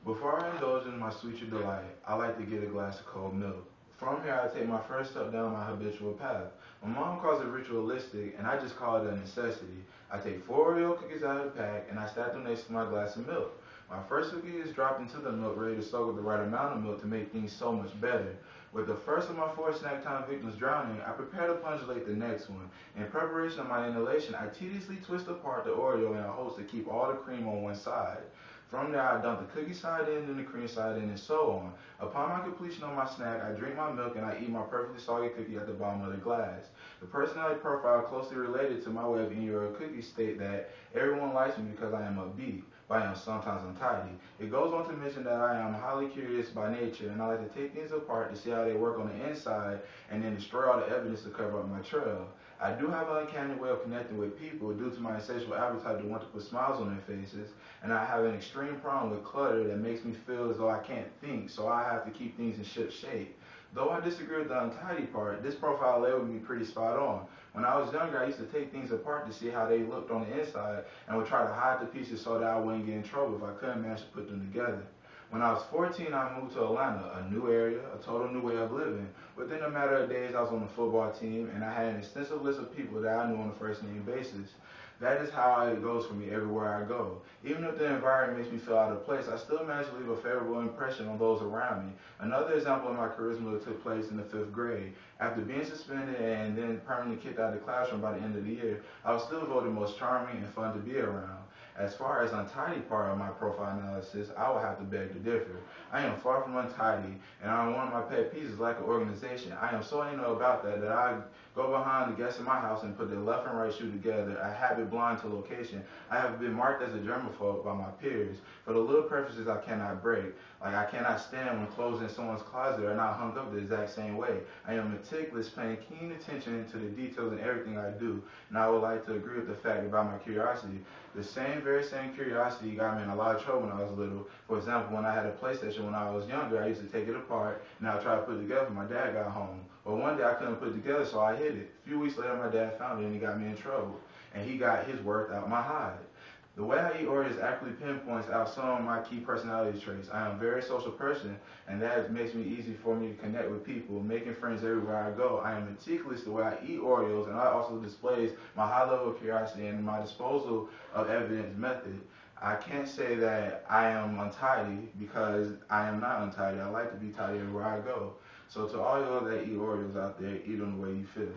Before I indulge in my sweet delight, I like to get a glass of cold milk. From here, I take my first step down my habitual path. My mom calls it ritualistic, and I just call it a necessity. I take 4 OREO cookies out of the pack, and I stack them next to my glass of milk. My first cookie is dropped into the milk, ready to soak up the right amount of milk to make things so much better. With the first of my 4 snack time victims drowning, I prepare to plungulate the next one. In preparation of my inhalation, I tediously twist apart the OREO in hopes to keep all the cream on one side. From there, I dump the cookie side in, then the cream side in, and so on. Upon my completion of my snack, I drink my milk and I eat my perfectly soggy cookie at the bottom of the glass. The personality profile closely related to my way of eating your cookies state that everyone likes me because I am upbeat, but I am sometimes untidy. It goes on to mention that I am highly curious by nature, and I like to take things apart to see how they work on the inside, and then destroy all the evidence to cover up my trail. I do have an uncanny way of connecting with people due to my insatiable appetite to want to put smiles on their faces, and I have an extreme problem with clutter that makes me feel as though I can't think, so I have to keep things in ship shape. Though I disagree with the untidy part, this profile labeled me pretty spot on. When I was younger, I used to take things apart to see how they looked on the inside and would try to hide the pieces so that I wouldn't get in trouble if I couldn't manage to put them together. When I was 14, I moved to Atlanta, a new area, a total new way of living. Within a matter of days, I was on the football team, and I had an extensive list of people that I knew on a first-name basis. That is how it goes for me everywhere I go. Even if the environment makes me feel out of place, I still manage to leave a favorable impression on those around me. Another example of my charisma took place in the 5th grade. After being suspended and then permanently kicked out of the classroom by the end of the year, I was still voted most charming and fun to be around. As far as untidy part of my profile analysis, I would have to beg to differ. I am far from untidy, and one of my pet peeves is lack of organization. I am so anal about that I go behind the guests in my house and put the left and right shoe together, a habit blind to location. I have been marked as a germaphobe by my peers for the little preferences I cannot break. Like I cannot stand when clothes in someone's closet are not hung up the exact same way. I am meticulous, paying keen attention to the details in everything I do, and I would like to agree with the fact about my curiosity. The very same curiosity got me in a lot of trouble when I was little. For example, when I had a PlayStation when I was younger, I used to take it apart and I would try to put it together when my dad got home. But one day I couldn't put it together, so I hid it. A few weeks later, my dad found it and he got me in trouble. And he got his worth out my hide. The way I eat Oreos accurately pinpoints out some of my key personality traits. I am a very social person, and that makes me easy for me to connect with people, making friends everywhere I go. I am meticulous the way I eat Oreos, and I also displays my high level of curiosity and my disposal of evidence method. I can't say that I am untidy because I am not untidy. I like to be tidy everywhere I go. So to all y'all that eat Oreos out there, eat them the way you feel.